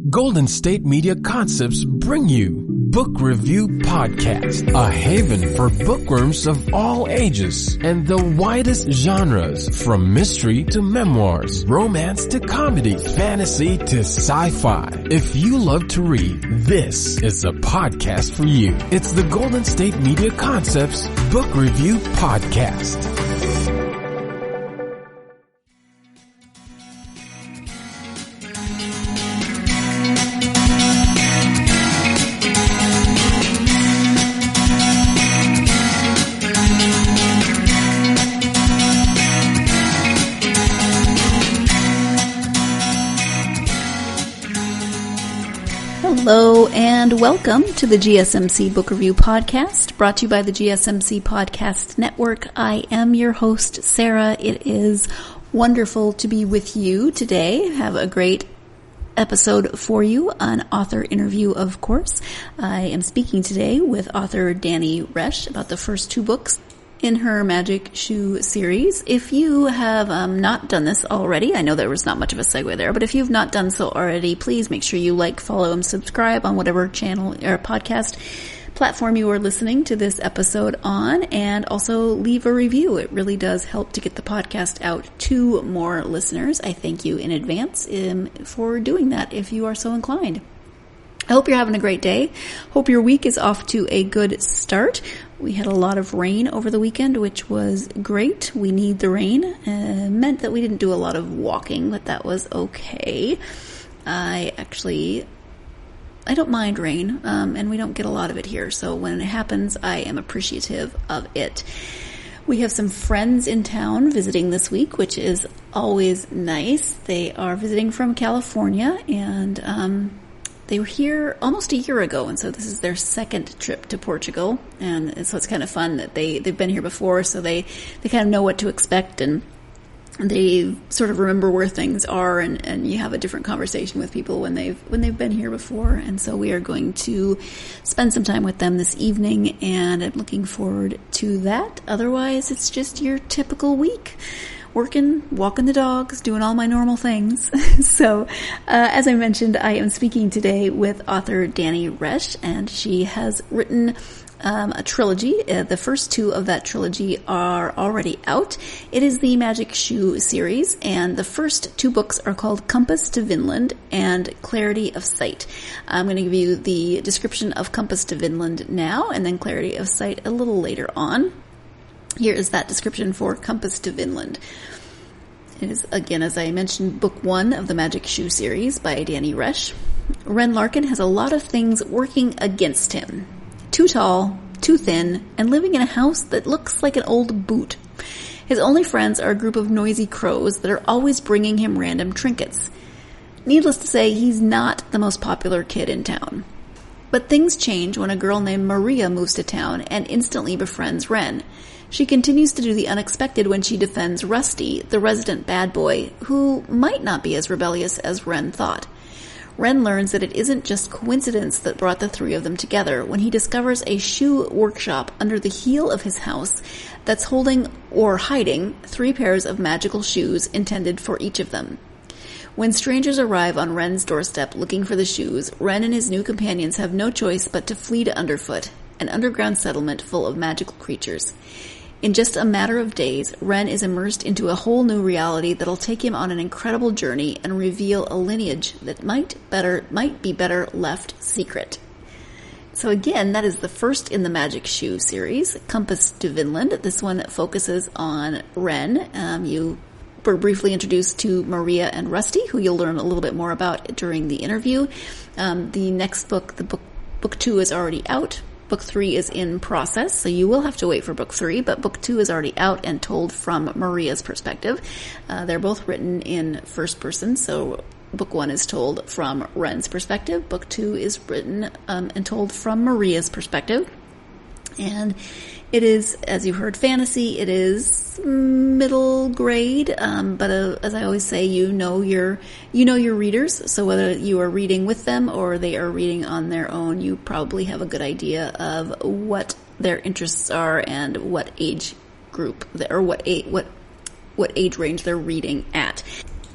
Golden State Media Concepts bring you Book Review Podcast, a haven for bookworms of all ages and the widest genres, from mystery to memoirs, romance to comedy, fantasy to sci-fi. If you love to read, this is a podcast for you. It's the Golden State Media Concepts Book Review Podcast. Hello and welcome to the GSMC Book Review Podcast, brought to you by the GSMC Podcast Network. I am your host, Sarah. It is wonderful to be with you today. Have a great episode for you, an author interview, of course. I am speaking today with author Dani Resh about the first two books in her Magic Shoe series. If you have not done this already, I know there was not much of a segue there, but if you've not done so already, please make sure you like, follow, and subscribe on whatever channel or podcast platform you are listening to this episode on, and also leave a review. It really does help to get the podcast out to more listeners. I thank you in advance for doing that if you are so inclined. I hope you're having a great day. Hope your week is off to a good start. We had a lot of rain over the weekend, which was great. We need the rain. Meant that we didn't do a lot of walking, but that was okay. I don't mind rain, and we don't get a lot of it here. So when it happens, I am appreciative of it. We have some friends in town visiting this week, which is always nice. They are visiting from California, and they were here almost a year ago, and so this is their second trip to Portugal, and so it's kind of fun that they've been here before, so they kind of know what to expect, and they sort of remember where things are, and you have a different conversation with people when they've been here before. And so we are going to spend some time with them this evening, and I'm looking forward to that. Otherwise, it's just your typical week. Working, walking the dogs, doing all my normal things. So, as I mentioned, I am speaking today with author Dani Resh, and she has written a trilogy. The first two of that trilogy are already out. It is the Magic Shoe series, and the first two books are called Compass to Vinland and Clarity of Sight. I'm going to give you the description of Compass to Vinland now, and then Clarity of Sight a little later on. Here is that description for Compass to Vinland. It is, again, as I mentioned, book one of the Magic Shoe series by Dani Resh. Wren Larkin has a lot of things working against him. Too tall, too thin, and living in a house that looks like an old boot. His only friends are a group of noisy crows that are always bringing him random trinkets. Needless to say, he's not the most popular kid in town. But things change when a girl named Maria moves to town and instantly befriends Wren. She continues to do the unexpected when she defends Rusty, the resident bad boy, who might not be as rebellious as Wren thought. Wren learns that it isn't just coincidence that brought the three of them together when he discovers a shoe workshop under the heel of his house that's holding or hiding 3 pairs of magical shoes intended for each of them. When strangers arrive on Wren's doorstep looking for the shoes, Wren and his new companions have no choice but to flee to Underfoot, an underground settlement full of magical creatures. In just a matter of days, Wren is immersed into a whole new reality that'll take him on an incredible journey and reveal a lineage that might be better left secret. So again, that is the first in the Magic Shoe series, Compass to Vinland. This one focuses on Wren. You were briefly introduced to Maria and Rusty, who you'll learn a little bit more about during the interview. The next book, book 2 is already out. Book 3 is in process, so you will have to wait for book 3, but book 2 is already out and told from Maria's perspective. They're both written in first person, so book 1 is told from Wren's perspective. Book 2 is written and told from Maria's perspective. And it is, as you heard, fantasy. It is middle grade, but as I always say, you know your readers. So whether you are reading with them or they are reading on their own, you probably have a good idea of what their interests are and what age group or what age range they're reading at.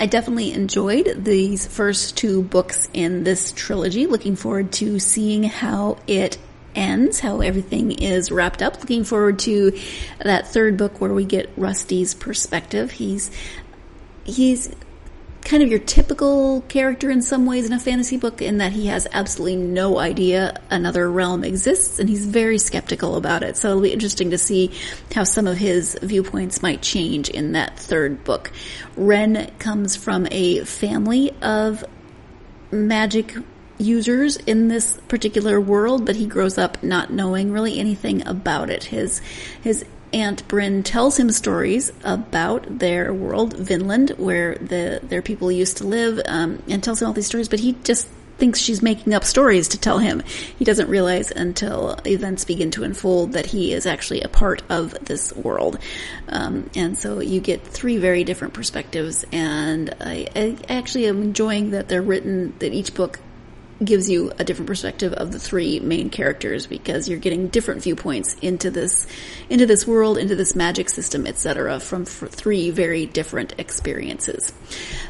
I definitely enjoyed these first 2 books in this trilogy. Looking forward to seeing how it ends, how everything is wrapped up. Looking forward to that 3rd book where we get Rusty's perspective. He's kind of your typical character in some ways in a fantasy book, in that he has absolutely no idea another realm exists, and he's very skeptical about it. So it'll be interesting to see how some of his viewpoints might change in that 3rd book. Wren comes from a family of magic users in this particular world, but he grows up not knowing really anything about it. His Aunt Bryn tells him stories about their world, Vinland, where their people used to live, and tells him all these stories, but he just thinks she's making up stories to tell him. He doesn't realize until events begin to unfold that he is actually a part of this world. And so you get 3 very different perspectives, and I actually am enjoying that they're written, that each book gives you a different perspective of the 3 main characters, because you're getting different viewpoints into this world, into this magic system, etc., from 3 very different experiences.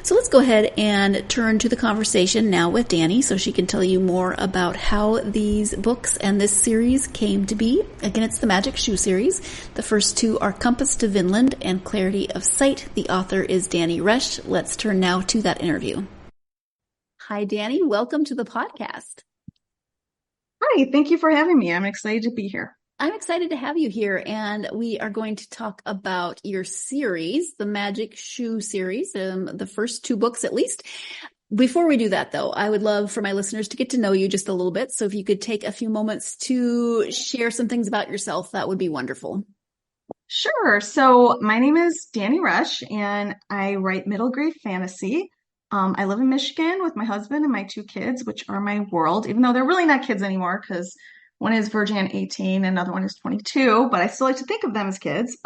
So let's go ahead and turn to the conversation now with Dani, so she can tell you more about how these books and this series came to be. Again, it's the Magic Shoe series. The first 2 are Compass to Vinland and Clarity of Sight. The author is Dani Resh. Let's turn now to that interview. Hi, Dani. Welcome to the podcast. Hi, thank you for having me. I'm excited to be here. I'm excited to have you here, and we are going to talk about your series, the Magic Shoe series, the first 2 books at least. Before we do that, though, I would love for my listeners to get to know you just a little bit. So if you could take a few moments to share some things about yourself, that would be wonderful. Sure. So my name is Dani Resh, and I write middle grade fantasy. I live in Michigan with my husband and my 2 kids, which are my world, even though they're really not kids anymore, because one is Virgin 18 and another one is 22, but I still like to think of them as kids.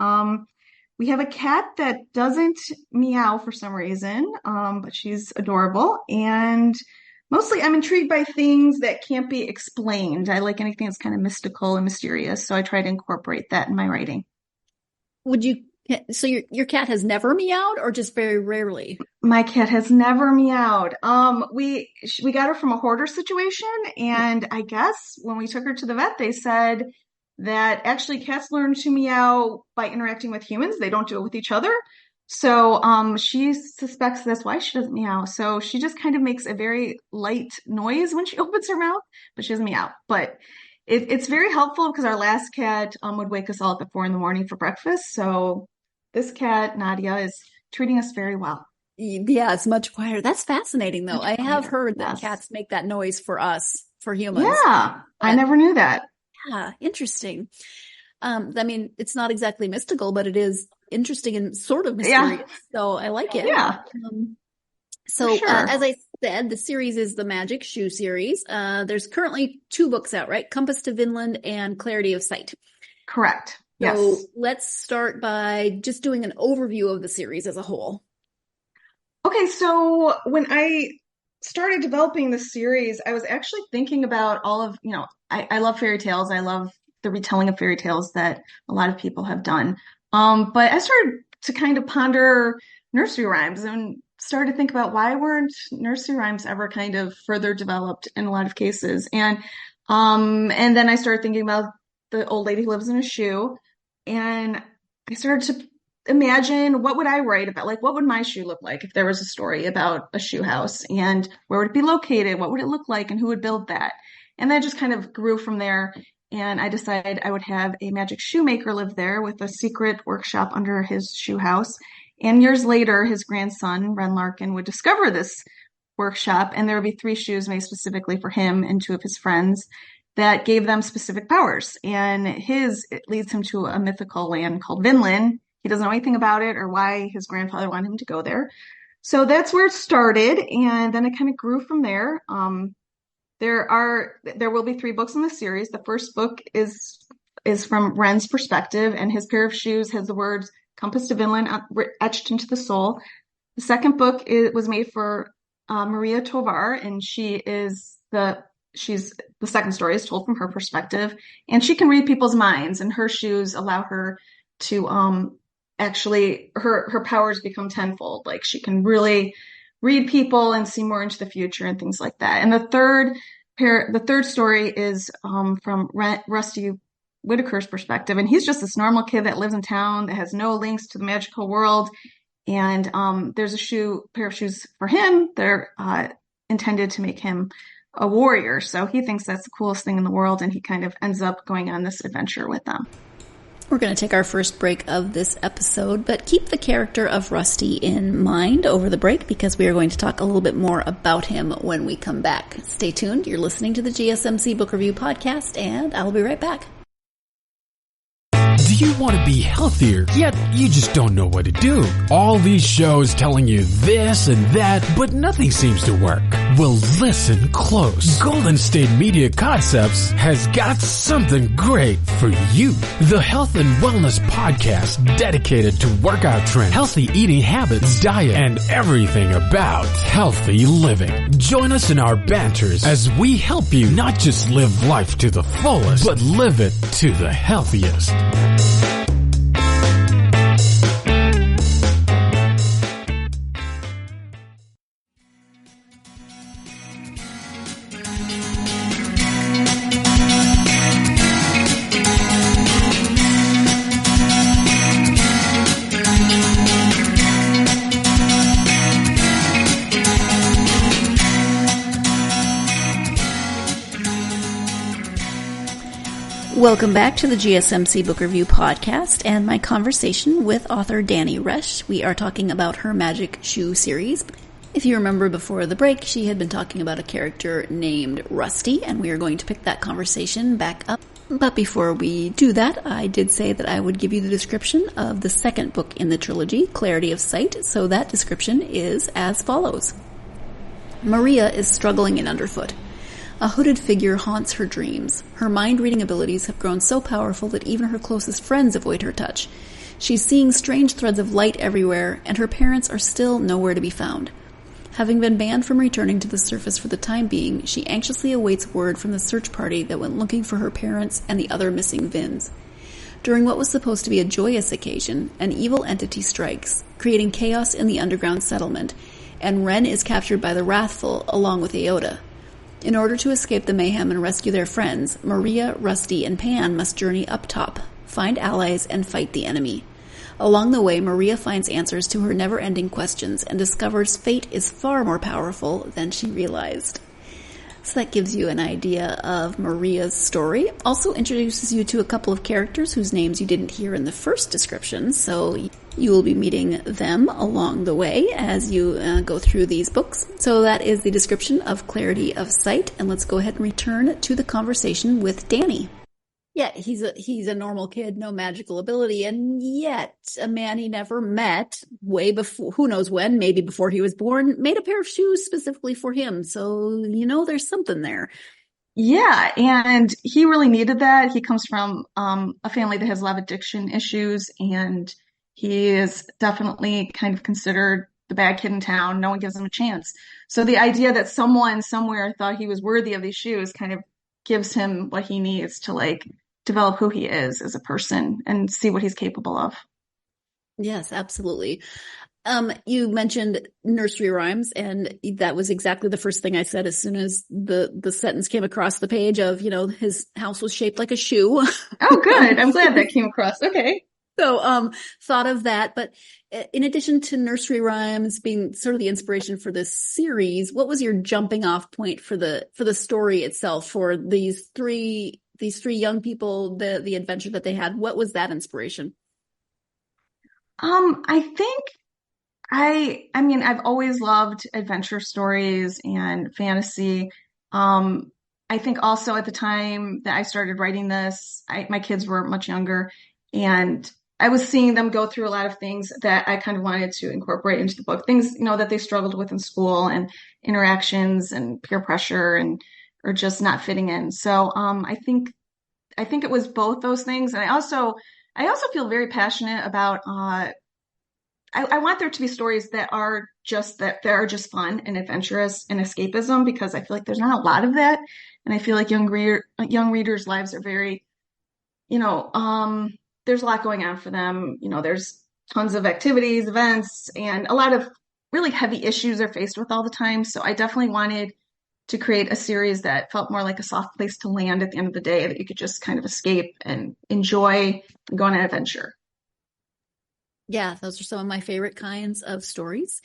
We have a cat that doesn't meow for some reason, but she's adorable. And mostly I'm intrigued by things that can't be explained. I like anything that's kind of mystical and mysterious, so I try to incorporate that in my writing. So your cat has never meowed, or just very rarely? My cat has never meowed. We got her from a hoarder situation, and I guess when we took her to the vet, they said that actually cats learn to meow by interacting with humans. They don't do it with each other. So she suspects that's why she doesn't meow. So she just kind of makes a very light noise when she opens her mouth, but she doesn't meow. But it's very helpful, because our last cat would wake us all up at 4 a.m. for breakfast. So this cat, Nadia, is treating us very well. Yeah, it's much quieter. That's fascinating, though. I have heard that cats make that noise for us, for humans. Yeah, I never knew that. Yeah, interesting. I mean, it's not exactly mystical, but it is interesting and sort of mysterious. Yeah. So I like it. Yeah. Sure. As I said, the series is the Magic Shoe series. There's currently 2 books out, right? Compass to Vinland and Clarity of Sight. Correct. So yes. Let's start by just doing an overview of the series as a whole. Okay, so when I started developing the series, I was actually thinking about all of, I love fairy tales. I love the retelling of fairy tales that a lot of people have done. But I started to kind of ponder nursery rhymes and started to think about why weren't nursery rhymes ever kind of further developed in a lot of cases. And then I started thinking about the old lady who lives in a shoe. And I started to imagine, what would I write about? Like, what would my shoe look like if there was a story about a shoe house, and where would it be located? What would it look like, and who would build that? And that just kind of grew from there. And I decided I would have a magic shoemaker live there with a secret workshop under his shoe house. And years later, his grandson, Wren Larkin, would discover this workshop, and there would be 3 shoes made specifically for him and 2 of his friends that gave them specific powers. And it leads him to a mythical land called Vinland. He doesn't know anything about it or why his grandfather wanted him to go there. So that's where it started, and then it kind of grew from there. There will be 3 books in the series. The first book is from Wren's perspective, and his pair of shoes has the words "Compass to Vinland" etched into the sole. The second book was made for Maria Tovar, and she's the second story is told from her perspective, and she can read people's minds, and her shoes allow her to actually her powers become tenfold. Like she can really read people and see more into the future and things like that. And the third story is from Rusty Whitaker's perspective, and he's just this normal kid that lives in town that has no links to the magical world. And there's a pair of shoes for him. They're intended to make him a warrior. So he thinks that's the coolest thing in the world, and he kind of ends up going on this adventure with them. We're going to take our first break of this episode, but keep the character of Rusty in mind over the break because we are going to talk a little bit more about him when we come back. Stay tuned. You're listening to the GSMC Book Review Podcast, and I'll be right back. Do you want to be healthier, yet you just don't know what to do? All these shows telling you this and that, but nothing seems to work. Well, listen close. Golden State Media Concepts has got something great for you. The Health and Wellness Podcast dedicated to workout trends, healthy eating habits, diet, and everything about healthy living. Join us in our banters as we help you not just live life to the fullest, but live it to the healthiest. Welcome back to the GSMC Book Review Podcast and my conversation with author Dani Resh. We are talking about her Magic Shoe series. If you remember before the break, she had been talking about a character named Rusty, and we are going to pick that conversation back up. But before we do that, I did say that I would give you the description of the second book in the trilogy, Clarity of Sight, so that description is as follows. Maria is struggling in underfoot. A hooded figure haunts her dreams. Her mind-reading abilities have grown so powerful that even her closest friends avoid her touch. She's seeing strange threads of light everywhere, and her parents are still nowhere to be found. Having been banned from returning to the surface for the time being, she anxiously awaits word from the search party that went looking for her parents and the other missing Vins. During what was supposed to be a joyous occasion, an evil entity strikes, creating chaos in the underground settlement, and Wren is captured by the Wrathful along with Aoda. In order to escape the mayhem and rescue their friends, Maria, Rusty, and Pan must journey up top, find allies, and fight the enemy. Along the way, Maria finds answers to her never-ending questions and discovers fate is far more powerful than she realized. So that gives you an idea of Maria's story. Also introduces you to a couple of characters whose names you didn't hear in the first description, so you will be meeting them along the way as you go through these books. So that is the description of Clarity of Sight, and let's go ahead and return to the conversation with Dani. Yeah, he's a normal kid, no magical ability, and yet a man he never met way before, who knows when, maybe before he was born, made a pair of shoes specifically for him. So, there's something there. Yeah, and he really needed that. He comes from a family that has a lot of addiction issues, and he is definitely kind of considered the bad kid in town. No one gives him a chance. So the idea that someone somewhere thought he was worthy of these shoes kind of gives him what he needs to develop who he is as a person and see what he's capable of. Yes, absolutely. You mentioned nursery rhymes, and that was exactly the first thing I said as soon as the sentence came across the page of, his house was shaped like a shoe. Oh, good. I'm glad that came across. Okay. So, thought of that. But in addition to nursery rhymes being sort of the inspiration for this series, what was your jumping off point for the story itself, for these three young people, the adventure that they had? What was that inspiration? I think I've always loved adventure stories and fantasy. I think also at the time that I started writing this, my kids were much younger, and I was seeing them go through a lot of things that I kind of wanted to incorporate into the book. Things, that they struggled with in school, and interactions and peer pressure or just not fitting in. So, I think it was both those things. And I also feel very passionate about, I want there to be stories that are just fun and adventurous and escapism, because I feel like there's not a lot of that. And I feel like young readers' lives are very, there's a lot going on for them. There's tons of activities, events, and a lot of really heavy issues they're faced with all the time. So I definitely wanted to create a series that felt more like a soft place to land at the end of the day, that you could just kind of escape and enjoy and go on an adventure. Yeah, those are some of my favorite kinds of stories.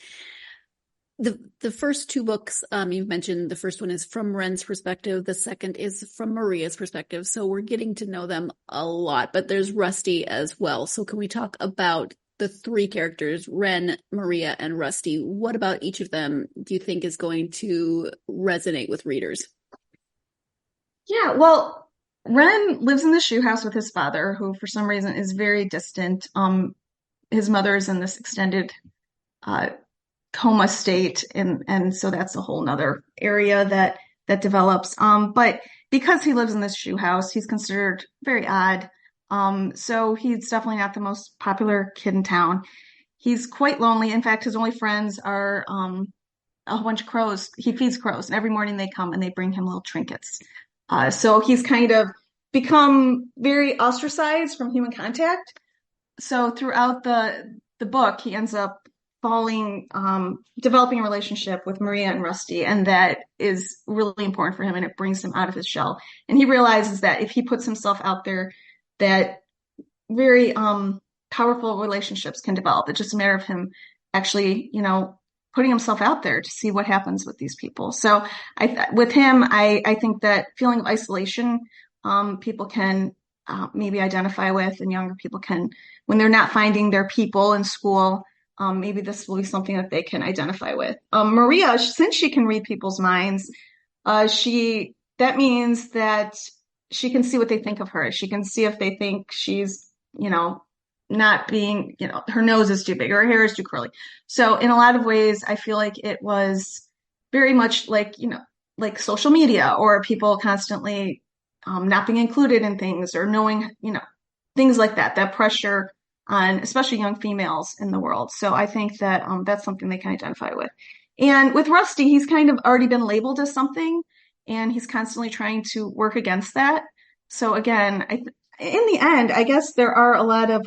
The first two books you've mentioned, the first one is from Wren's perspective. The second is from Maria's perspective. So we're getting to know them a lot, but there's Rusty as well. So can we talk about the three characters, Wren, Maria, and Rusty? What about each of them do you think is going to resonate with readers? Yeah, well, Wren lives in the shoe house with his father, who for some reason is very distant. His mother's in this extended coma state, and so that's a whole nother area that develops. But because he lives in this shoe house, he's considered very odd. So he's definitely not the most popular kid in town. He's quite lonely. In fact, his only friends are a whole bunch of crows. He feeds crows, and every morning they come and they bring him little trinkets. So he's kind of become very ostracized from human contact. So throughout the book, he ends up developing a relationship with Maria and Rusty, and that is really important for him, and it brings him out of his shell. And he realizes that if he puts himself out there, that very powerful relationships can develop. It's just a matter of him actually, putting himself out there to see what happens with these people. So with him, I think that feeling of isolation, people can maybe identify with, and younger people can, when they're not finding their people in school, maybe this will be something that they can identify with. Maria, since she can read people's minds, that means that she can see what they think of her. She can see if they think she's, not being, her nose is too big or her hair is too curly. So in a lot of ways, I feel like it was very much like, like social media, or people constantly not being included in things, or knowing, things like that pressure on especially young females in the world. So I think that that's something they can identify with. And with Rusty, he's kind of already been labeled as something, and he's constantly trying to work against that. So again, in the end, I guess there are a lot of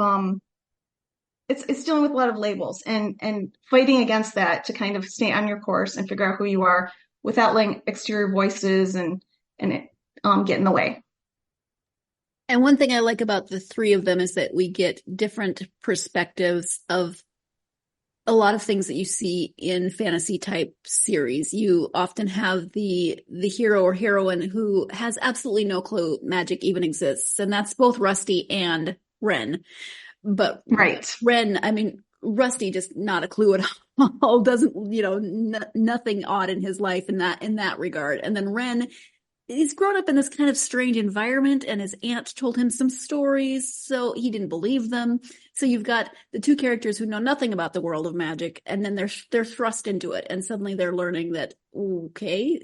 it's dealing with a lot of labels and fighting against that to kind of stay on your course and figure out who you are without letting exterior voices and get in the way. And one thing I like about the three of them is that we get different perspectives of a lot of things that you see in fantasy type series. You often have the hero or heroine who has absolutely no clue magic even exists. And that's both Rusty and Wren. But right. Wren, Rusty just not a clue at all, doesn't, nothing odd in his life in that regard. And then Wren, he's grown up in this kind of strange environment, and his aunt told him some stories, so he didn't believe them. So you've got the two characters who know nothing about the world of magic, and then they're thrust into it, and suddenly they're learning that, okay,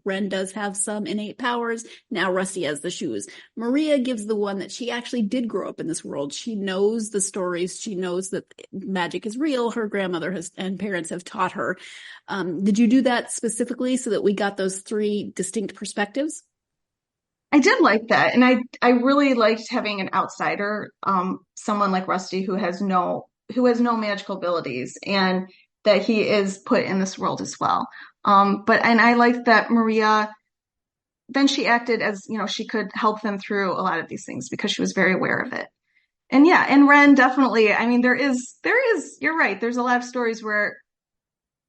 Wren does have some innate powers. Now Rusty has the shoes. Maria gives the one that she actually did grow up in this world. She knows the stories. She knows that magic is real. Her grandmother and parents have taught her. Did you do that specifically so that we got those three distinct perspectives? I did like that. And I really liked having an outsider, someone like Rusty who has no magical abilities, and that he is put in this world as well. And I liked that Maria, then she acted as, she could help them through a lot of these things because she was very aware of it. And yeah, and Wren definitely, there is, you're right. There's a lot of stories where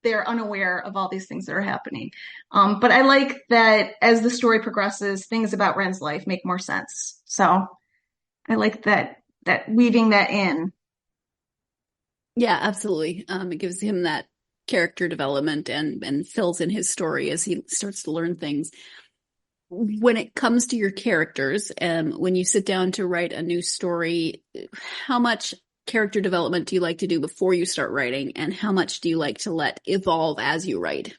they're unaware of all these things that are happening. But I like that as the story progresses, things about Wren's life make more sense. So I like that weaving that in. Yeah, absolutely. It gives him that character development and fills in his story as he starts to learn things. When it comes to your characters, when you sit down to write a new story, how much character development do you like to do before you start writing, and how much do you like to let evolve as you write?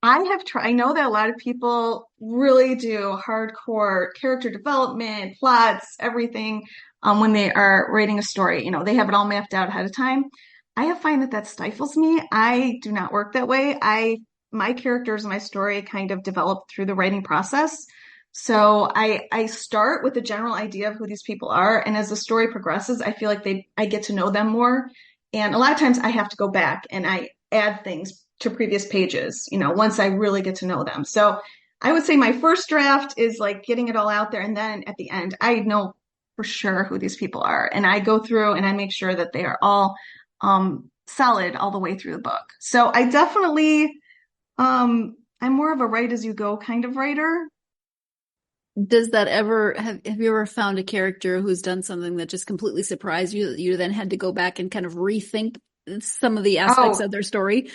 I know that a lot of people really do hardcore character development, plots, everything, when they are writing a story. They have it all mapped out ahead of time. I have find that stifles me. I do not work that way. My characters and my story kind of develop through the writing process. So I start with a general idea of who these people are. And as the story progresses, I feel like I get to know them more. And a lot of times I have to go back and I add things to previous pages, once I really get to know them. So I would say my first draft is like getting it all out there. And then at the end, I know for sure who these people are. And I go through and I make sure that they are all solid all the way through the book. So I definitely, I'm more of a write as you go kind of writer. Does that ever, have you ever found a character who's done something that just completely surprised you, that you then had to go back and kind of rethink some of the aspects of their story?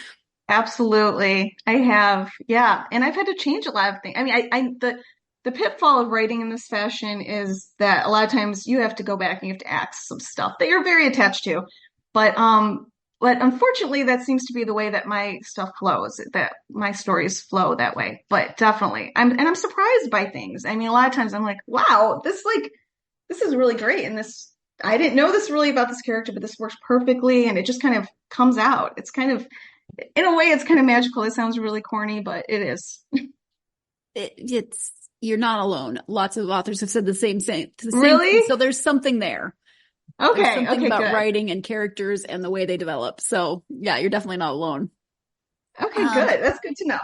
Absolutely. I have. Yeah. And I've had to change a lot of things. I mean, the pitfall of writing in this fashion is that a lot of times you have to go back and you have to axe some stuff that you're very attached to. But unfortunately, that seems to be the way that my stuff flows, that my stories flow that way. But definitely, I'm surprised by things. I mean, a lot of times I'm like, wow, this is really great. And I didn't know this really about this character, but this works perfectly. And it just kind of comes out. It's kind of, in a way, it's kind of magical. It sounds really corny, but it is. You're not alone. Lots of authors have said the same thing. Really? So there's something there. Okay. There's something about good. writing and characters and the way they develop. So yeah, you're definitely not alone. Okay, good. That's good to know.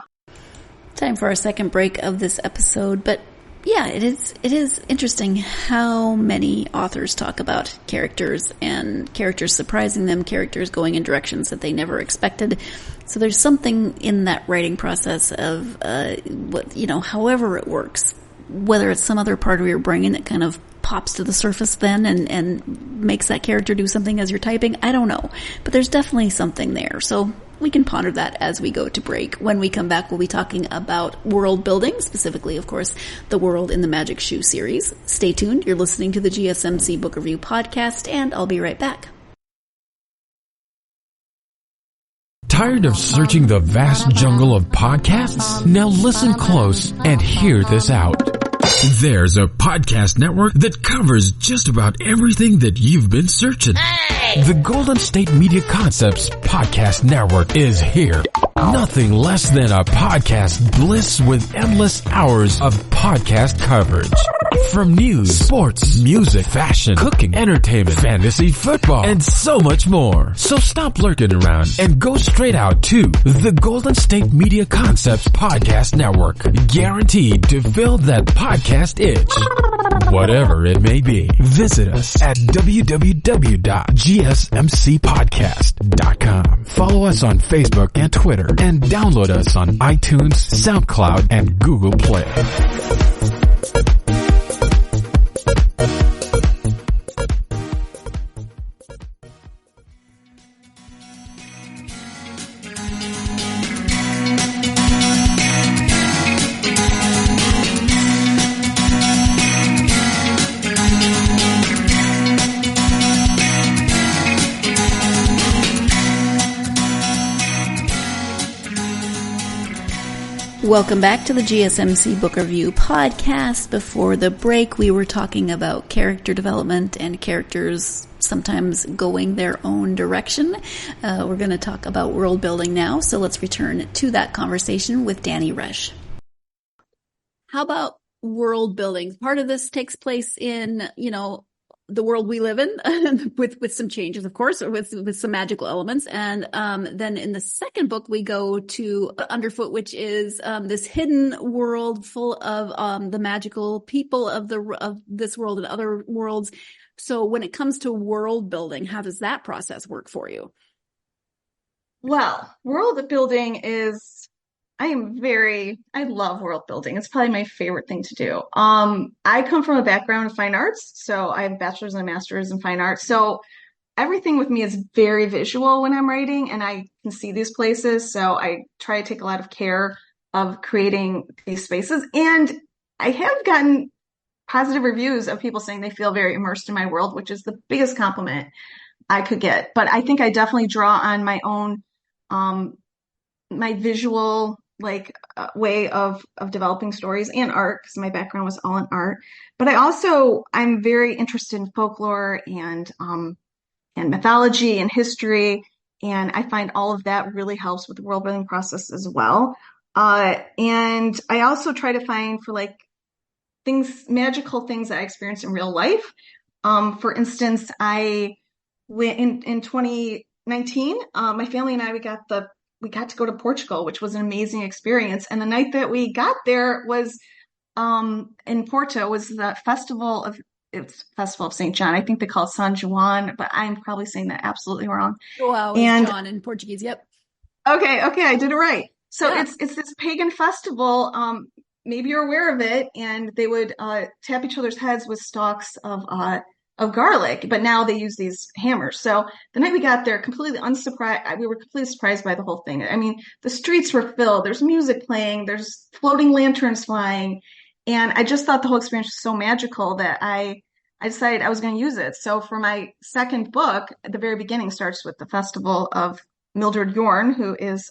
Time for our second break of this episode, but yeah, it is interesting how many authors talk about characters and characters surprising them, characters going in directions that they never expected. So there's something in that writing process of, however it works, whether it's some other part of your brain that kind of pops to the surface then and makes that character do something as you're typing. I don't know, but there's definitely something there. So we can ponder that as we go to break. When we come back, we'll be talking about world building, specifically, of course, the world in the Magic Shoe series. Stay tuned. You're listening to the GSMC Book Review Podcast, and I'll be right back. Tired of searching the vast jungle of podcasts? Now listen close and hear this out. There's a podcast network that covers just about everything that you've been searching. Hey! The Golden State Media Concepts Podcast Network is here. Nothing less than a podcast bliss with endless hours of podcast coverage. From news, sports, music, fashion, cooking, entertainment, fantasy, football, and so much more. So stop lurking around and go straight out to the Golden State Media Concepts Podcast Network. Guaranteed to fill that podcast itch. Whatever it may be. Visit us at www.gsmcpodcast.com. Follow us on Facebook and Twitter, and download us on iTunes, SoundCloud, and Google Play. Welcome back to the GSMC Book Review Podcast. Before the break, we were talking about character development and characters sometimes going their own direction. We're going to talk about world building now, so let's return to that conversation with Dani Resh. How about world building? Part of this takes place in, the world we live in with some changes, of course, or with some magical elements. And then in the second book, we go to Underfoot, which is this hidden world full of the magical people of this world and other worlds. So when it comes to world building, how does that process work for you? Well, world building is, I love world building. It's probably my favorite thing to do. I come from a background of fine arts, so I have a bachelor's and a master's in fine arts. So everything with me is very visual when I'm writing, and I can see these places. So I try to take a lot of care of creating these spaces. And I have gotten positive reviews of people saying they feel very immersed in my world, which is the biggest compliment I could get. But I think I definitely draw on my own, my visual way of developing stories and art, because my background was all in art. But I'm very interested in folklore and mythology and history. And I find all of that really helps with the world building process as well. And I also try to find for magical things that I experienced in real life. For instance, I went in 2019, my family and I, we got to go to Portugal, which was an amazing experience. And the night that we got there was in Porto, was the Festival of St. John. I think they call it San Juan, but I'm probably saying that absolutely wrong. Wow, and John in Portuguese. Yep. Okay, I did it right. So Yeah. it's this pagan festival. Maybe you're aware of it, and they would tap each other's heads with stalks of garlic, but now they use these hammers. So the night we got there, completely unsurprised, we were completely surprised by the whole thing. I mean, the streets were filled. There's music playing. There's floating lanterns flying. And I just thought the whole experience was so magical that I decided I was going to use it. So for my second book, at the very beginning starts with the festival of Mildred Yorn, who is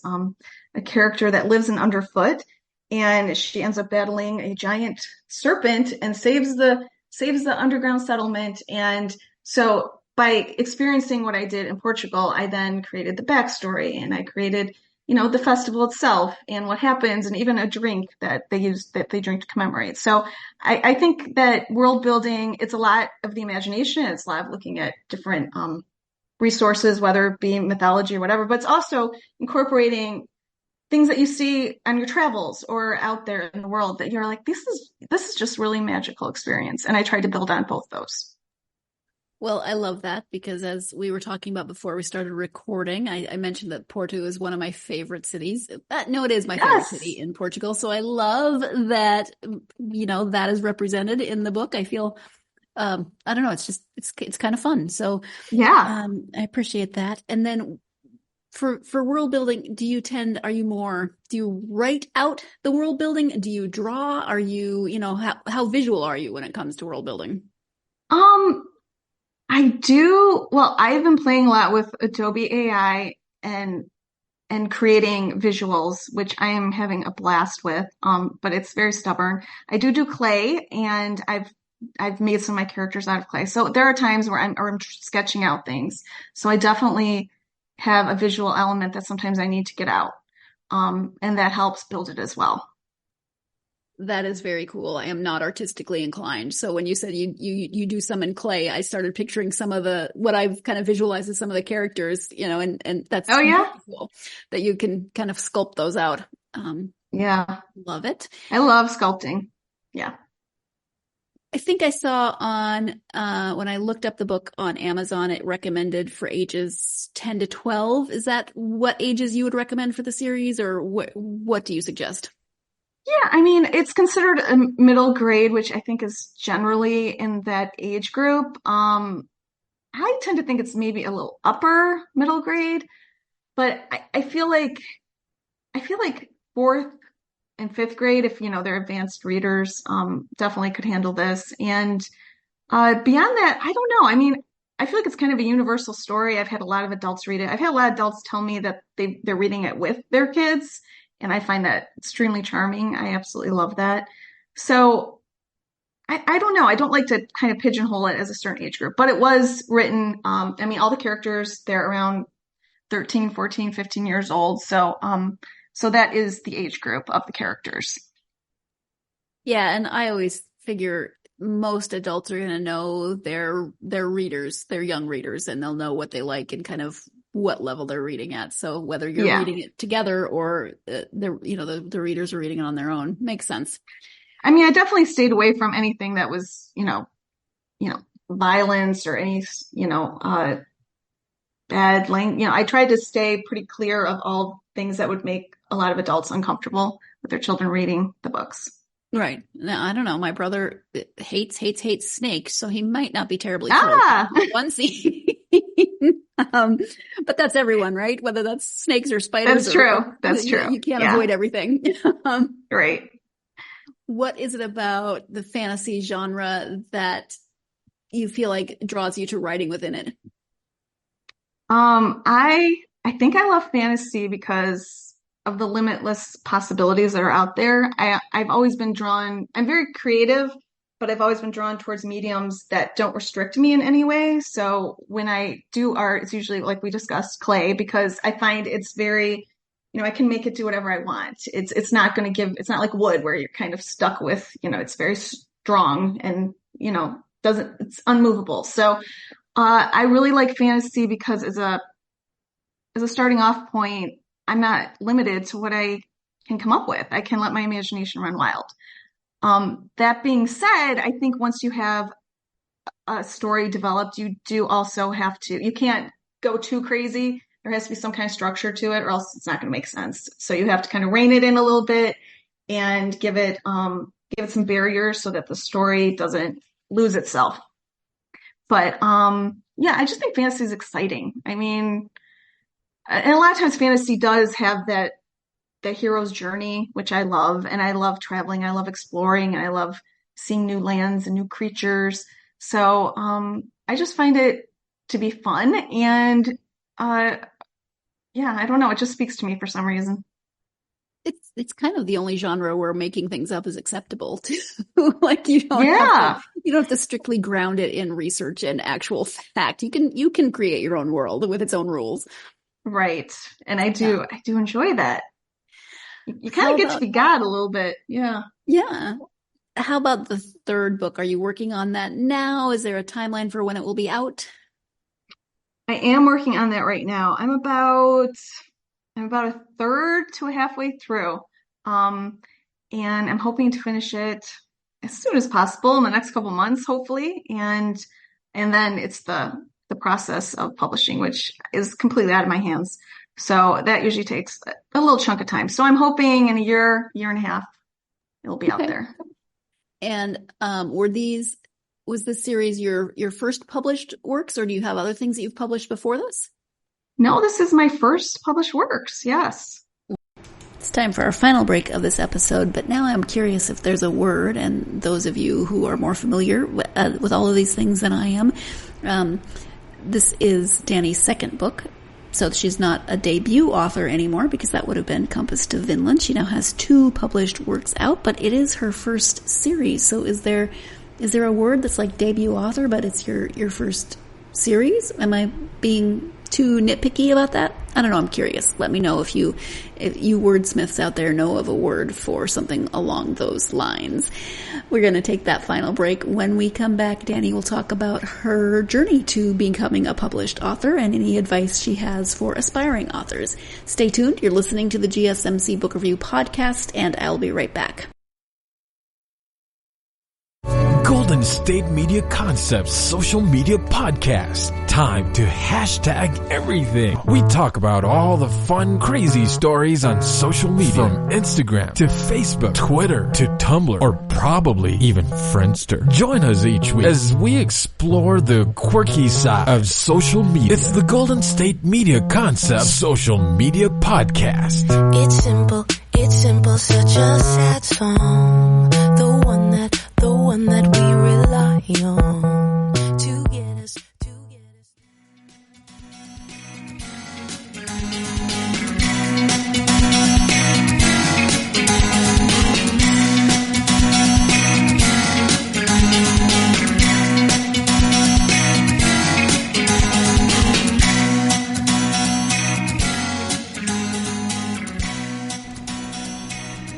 a character that lives in Underfoot, and she ends up battling a giant serpent and saves the underground settlement. And so by experiencing what I did in Portugal, I then created the backstory, and I created, the festival itself and what happens, and even a drink that they drink to commemorate. So I think that world building, it's a lot of the imagination. It's a lot of looking at different resources, whether it be mythology or whatever, but it's also incorporating things that you see on your travels or out there in the world that you're like, this is just really magical experience. And I tried to build on both those. Well, I love that, because as we were talking about before we started recording, I mentioned that Porto is one of my favorite cities. No, it is my favorite city in Portugal. So I love that, that is represented in the book. I feel, I don't know, it's kind of fun. So yeah, I appreciate that. And then for world building, do you write out the world building? Do you draw? Are you, how visual are you when it comes to world building? I do. Well, I've been playing a lot with Adobe AI and creating visuals, which I am having a blast with. But it's very stubborn. I do clay, and I've made some of my characters out of clay. So there are times where I'm sketching out things. So I definitely have a visual element that sometimes I need to get out. And that helps build it as well. That is very cool. I am not artistically inclined. So when you said you do some in clay, I started picturing some of what I've kind of visualized as some of the characters, and that's cool that you can kind of sculpt those out. Yeah. Love it. I love sculpting. Yeah. I think I saw on, when I looked up the book on Amazon, it recommended for ages 10 to 12. Is that what ages you would recommend for the series, or what do you suggest? Yeah, I mean, it's considered a middle grade, which I think is generally in that age group. I tend to think it's maybe a little upper middle grade, but I feel like fourth and fifth grade, if they're advanced readers, definitely could handle this. And beyond that, I don't know. I mean, I feel like it's kind of a universal story. I've had a lot of adults read it. I've had a lot of adults tell me that they're reading it with their kids. And I find that extremely charming. I absolutely love that. So I don't know. I don't like to kind of pigeonhole it as a certain age group, but it was written. I mean, all the characters, they're around 13, 14, 15 years old. So that is the age group of the characters. Yeah. And I always figure most adults are going to know their readers, their young readers, and they'll know what they like and kind of what level they're reading at. So whether you're reading it together or the readers are reading it on their own, makes sense. I mean, I definitely stayed away from anything that was, violence or any, bad language. I tried to stay pretty clear of all things that would make a lot of adults uncomfortable with their children reading the books. Right. Now, I don't know. My brother hates snakes, so he might not be terribly thrilled with one scene. But that's everyone, right? Whether that's snakes or spiders. That's true. That's true. You can't avoid everything. Right. What is it about the fantasy genre that you feel like draws you to writing within it? I think I love fantasy because of the limitless possibilities that are out there. I've always been drawn, I'm very creative, but I've always been drawn towards mediums that don't restrict me in any way. So when I do art, it's usually, like we discussed, clay, because I find it's very, I can make it do whatever I want. It's not going to it's not like wood where you're kind of stuck with, it's very strong and, it's unmovable. So I really like fantasy because as a starting off point, I'm not limited to what I can come up with. I can let my imagination run wild. That being said, I think once you have a story developed, you do also have to, you can't go too crazy. There has to be some kind of structure to it or else it's not going to make sense. So you have to kind of rein it in a little bit and give it some barriers so that the story doesn't lose itself. But I just think fantasy is exciting. I mean, and a lot of times fantasy does have that hero's journey, which I love. And I love traveling. I love exploring. And I love seeing new lands and new creatures. So I just find it to be fun. And I don't know. It just speaks to me for some reason. It's kind of the only genre where making things up is acceptable too. Like you don't have to strictly ground it in research and actual fact. You can create your own world with its own rules. Right. And I do enjoy that. You kind of get to be God a little bit. Yeah. Yeah. How about the third book? Are you working on that now? Is there a timeline for when it will be out? I am working on that right now. I'm about a third to a halfway through. And I'm hoping to finish it as soon as possible in the next couple months, hopefully. And then it's the process of publishing, which is completely out of my hands. So that usually takes a little chunk of time. So I'm hoping in a year and a half, it'll be out there. And was this series your first published works, or do you have other things that you've published before this? No, this is my first published works. Yes. It's time for our final break of this episode, but now I'm curious if there's a word, and those of you who are more familiar with all of these things than I am, this is Dani's second book. So she's not a debut author anymore because that would have been Compass to Vinland. She now has 2 published works out, but it is her first series. So is there a word that's like debut author, but it's your first series? Am I being too nitpicky about that? I don't know. I'm curious. Let me know if you wordsmiths out there know of a word for something along those lines. We're going to take that final break. When we come back, Dani will talk about her journey to becoming a published author and any advice she has for aspiring authors. Stay tuned. You're listening to the GSMC Book Review Podcast, and I'll be right back. Golden State Media Concepts Social Media Podcast. Time to hashtag everything. We talk about all the fun, crazy stories on social media. From Instagram to Facebook, Twitter to Tumblr, or probably even Friendster. Join us each week as we explore the quirky side of social media. It's the Golden State Media Concepts Social Media Podcast. It's simple, such a sad song. The one that we rely on to get us.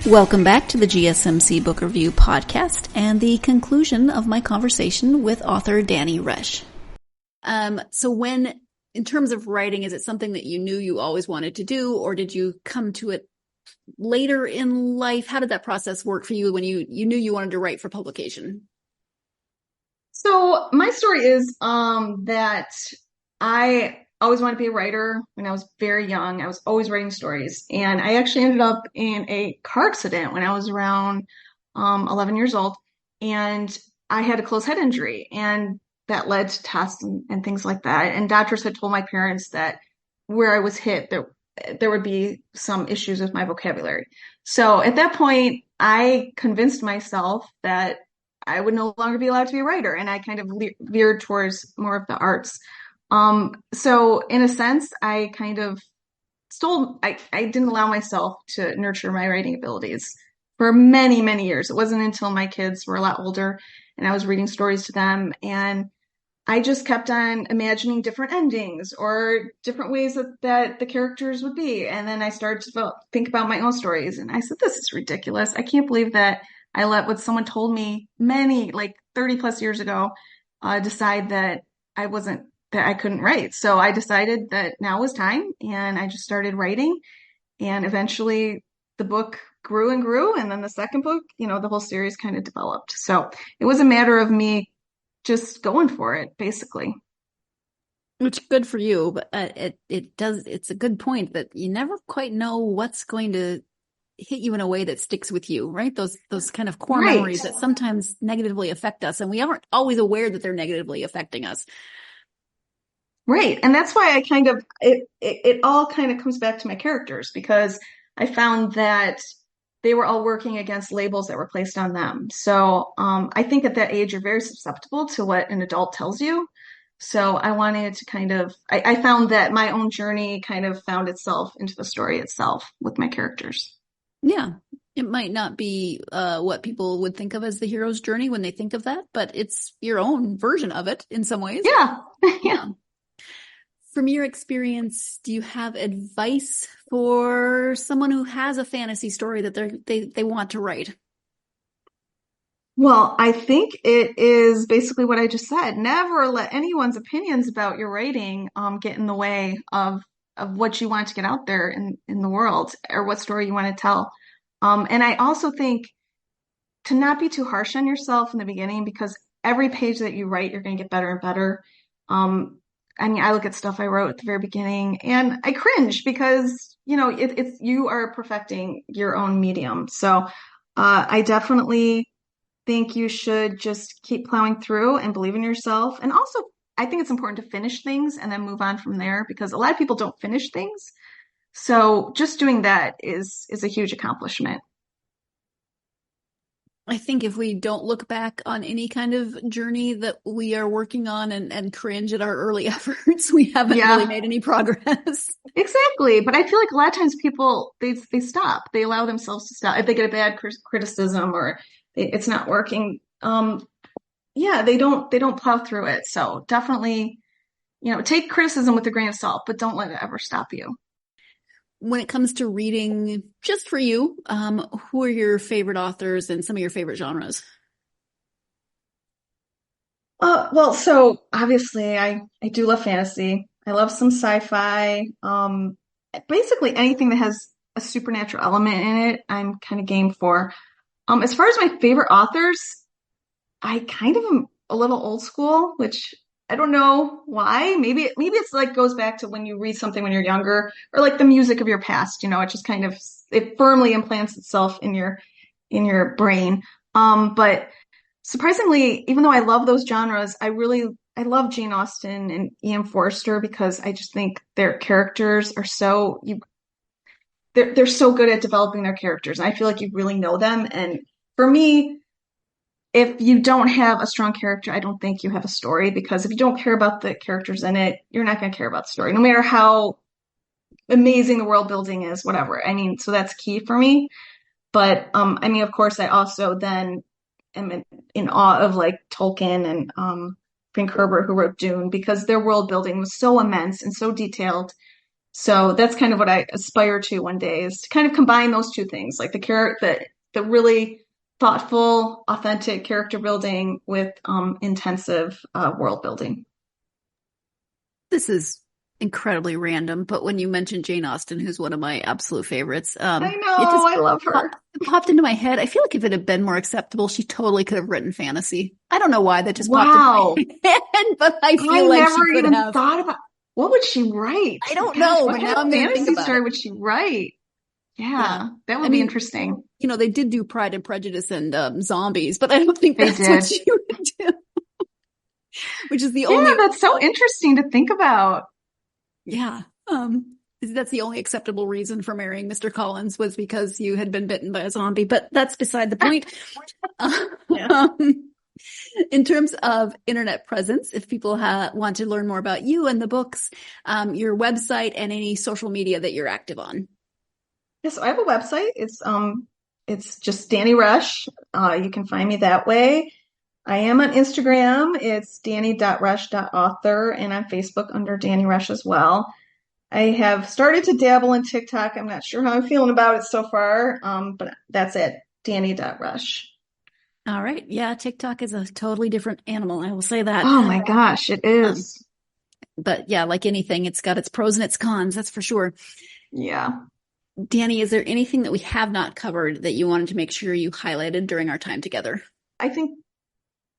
Welcome back to the GSMC Book Review Podcast and the conclusion of my conversation with author Dani Resh. So in terms of writing, is it something that you knew you always wanted to do, or did you come to it later in life? How did that process work for you when you knew you wanted to write for publication? So my story is that I always wanted to be a writer. When I was very young, I was always writing stories. And I actually ended up in a car accident when I was around 11 years old. And I had a closed head injury. And that led to tests and things like that. And doctors had told my parents that where I was hit, there would be some issues with my vocabulary. So at that point, I convinced myself that I would no longer be allowed to be a writer. And I kind of veered towards more of the arts. So in a sense, I kind of I didn't allow myself to nurture my writing abilities for many, many years. It wasn't until my kids were a lot older and I was reading stories to them, and I just kept on imagining different endings or different ways that the characters would be. And then I started to think about my own stories, and I said, this is ridiculous. I can't believe that I let what someone told me many, like 30 plus years ago, decide that I couldn't write. So I decided that now was time, and I just started writing, and eventually the book grew and grew. And then the second book, the whole series kind of developed. So it was a matter of me just going for it, basically. Which good for you, but it's a good point that you never quite know what's going to hit you in a way that sticks with you, right? Those kind of core memories that sometimes negatively affect us, and we aren't always aware that they're negatively affecting us. Right. And that's why it all kind of comes back to my characters, because I found that they were all working against labels that were placed on them. So I think at that age, you're very susceptible to what an adult tells you. So I wanted to I found that my own journey kind of found itself into the story itself with my characters. Yeah. It might not be what people would think of as the hero's journey when they think of that, but it's your own version of it in some ways. Yeah. Yeah. From your experience, do you have advice for someone who has a fantasy story that they want to write? Well, I think it is basically what I just said. Never let anyone's opinions about your writing get in the way of what you want to get out there in the world, or what story you want to tell. And I also think to not be too harsh on yourself in the beginning, because every page that you write, you're going to get better and better. I look at stuff I wrote at the very beginning and I cringe because, it's you are perfecting your own medium. So I definitely think you should just keep plowing through and believe in yourself. And also, I think it's important to finish things and then move on from there, because a lot of people don't finish things. So just doing that is a huge accomplishment. I think if we don't look back on any kind of journey that we are working on and cringe at our early efforts, we haven't really made any progress. Exactly. But I feel like a lot of times people, they stop. They allow themselves to stop. If they get a bad criticism or it's not working, they don't plow through it. So definitely, take criticism with a grain of salt, but don't let it ever stop you. When it comes to reading, just for you, who are your favorite authors and some of your favorite genres? Well, so obviously I do love fantasy. I love some sci-fi. Basically anything that has a supernatural element in it, I'm kind of game for. As far as my favorite authors, I kind of am a little old school, which I don't know why. Maybe it's like goes back to when you read something when you're younger, or like the music of your past, it just kind of, it firmly implants itself in your brain. But surprisingly, even though I love those genres, I love Jane Austen and E.M. Forster, because I just think their characters are they're so good at developing their characters. And I feel like you really know them. And for me, if you don't have a strong character, I don't think you have a story, because if you don't care about the characters in it, you're not going to care about the story, no matter how amazing the world building is, whatever. So that's key for me. But, of course, I also then am in awe of like Tolkien and Frank Herbert, who wrote Dune, because their world building was so immense and so detailed. So that's kind of what I aspire to one day, is to kind of combine those two things, like the really thoughtful, authentic character building with intensive world building. This is incredibly random, but when you mentioned Jane Austen, who's one of my absolute favorites, I know, I love her. It popped into my head. I feel like if it had been more acceptable, she totally could have written fantasy. I don't know why that just popped into my head, but I feel like she could have. Thought about, what would she write? I don't know. What kind of fantasy story would she write? Yeah, that would be interesting. They did do Pride and Prejudice and zombies, but I don't think that's what she would do. Which is the only. Yeah, that's so interesting to think about. Yeah. That's the only acceptable reason for marrying Mr. Collins, was because you had been bitten by a zombie, but that's beside the point. In terms of internet presence, if people want to learn more about you and the books, your website and any social media that you're active on. Yes, so I have a website. It's just Dani Resh. You can find me that way. I am on Instagram. It's dani.resh.author, and on Facebook under Dani Resh as well. I have started to dabble in TikTok. I'm not sure how I'm feeling about it so far, but that's it, Dani.Resh. All right. Yeah, TikTok is a totally different animal. I will say that. Oh my gosh, it is. But yeah, like anything, it's got its pros and its cons. That's for sure. Yeah. Dani, is there anything that we have not covered that you wanted to make sure you highlighted during our time together? I think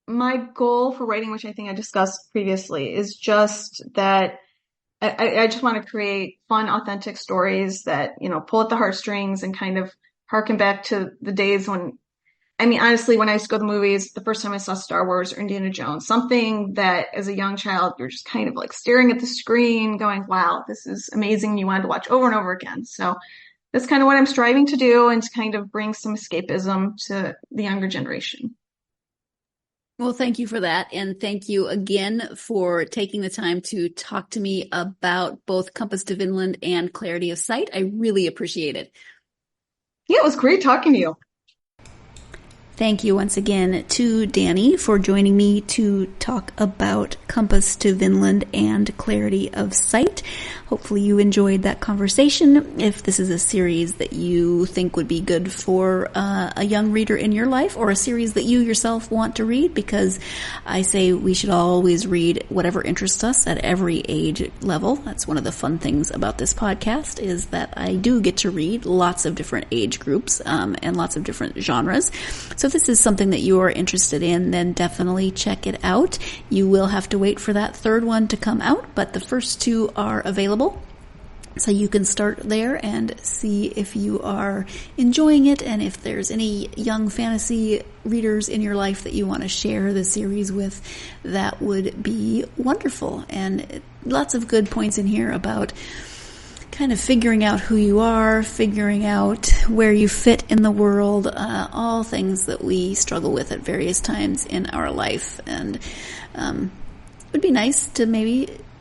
my goal for writing, which I think I discussed previously, is just that I just want to create fun, authentic stories that, pull at the heartstrings and kind of harken back to the days when, honestly, when I used to go to the movies, the first time I saw Star Wars or Indiana Jones, something that as a young child, you're just kind of like staring at the screen going, wow, this is amazing. You wanted to watch over and over again. So that's kind of what I'm striving to do, and to kind of bring some escapism to the younger generation. Well, thank you for that. And thank you again for taking the time to talk to me about both Compass to Vinland and Clarity of Sight. I really appreciate it. Yeah, it was great talking to you. Thank you once again to Dani for joining me to talk about Compass to Vinland and Clarity of Sight. Hopefully you enjoyed that conversation. If this is a series that you think would be good for a young reader in your life, or a series that you yourself want to read, because I say we should always read whatever interests us at every age level. That's one of the fun things about this podcast, is that I do get to read lots of different age groups and lots of different genres. So if this is something that you are interested in, then definitely check it out. You will have to wait for that third one to come out, but the first two are available. So you can start there and see if you are enjoying it, and if there's any young fantasy readers in your life that you want to share the series with, that would be wonderful. And lots of good points in here about kind of figuring out who you are, figuring out where you fit in the world, all things that we struggle with at various times in our life. And it would be nice to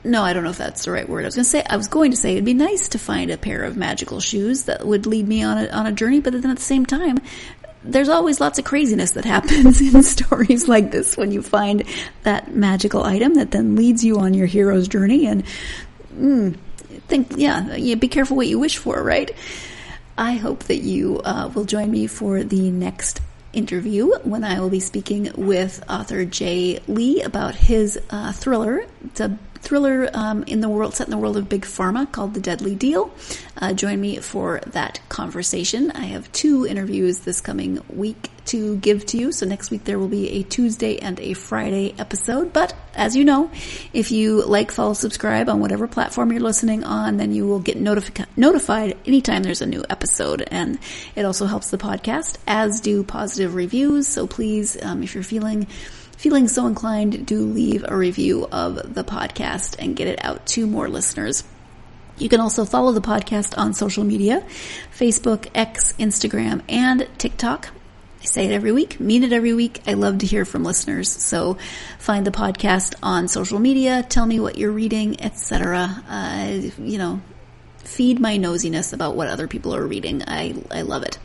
no, I don't know if that's the right word. I was going to say it'd be nice to find a pair of magical shoes that would lead me on a journey, but then at the same time, there's always lots of craziness that happens in stories like this when you find that magical item that then leads you on your hero's journey. And be careful what you wish for, right? I hope that you will join me for the next interview, when I will be speaking with author Jay Lee about his thriller. It's a thriller set in the world of Big Pharma called The Deadly Deal. Join me for that conversation. I have 2 interviews this coming week to give to you. So next week there will be a Tuesday and a Friday episode. But as you know, if you like, follow, subscribe on whatever platform you're listening on, then you will get notified anytime there's a new episode. And it also helps the podcast, as do positive reviews. So please, if you're feeling so inclined, do leave a review of the podcast and get it out to more listeners. You can also follow the podcast on social media: Facebook, X, Instagram, and TikTok. I say it every week, mean it every week. I love to hear from listeners. So find the podcast on social media, tell me what you're reading, etc. Feed my nosiness about what other people are reading. I love it.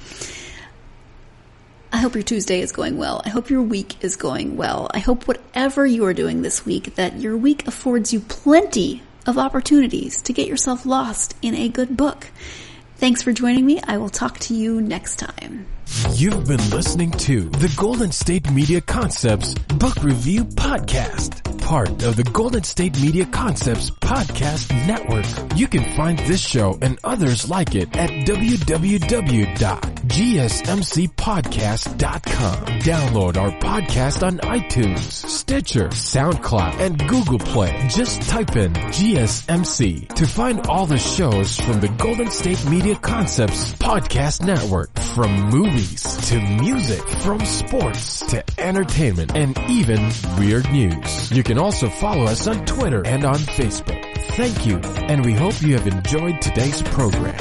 I hope your Tuesday is going well. I hope your week is going well. I hope whatever you are doing this week, that your week affords you plenty of opportunities to get yourself lost in a good book. Thanks for joining me. I will talk to you next time. You've been listening to the Golden State Media Concepts Book Review Podcast, part of the Golden State Media Concepts Podcast Network. You can find this show and others like it at www.gsmcpodcast.com. Download our podcast on iTunes, Stitcher, SoundCloud, and Google Play. Just type in GSMC to find all the shows from the Golden State Media Concepts Podcast Network, from movies to music, from sports to entertainment, and even weird news. You can also follow us on Twitter and on Facebook. Thank you, and we hope you have enjoyed today's program.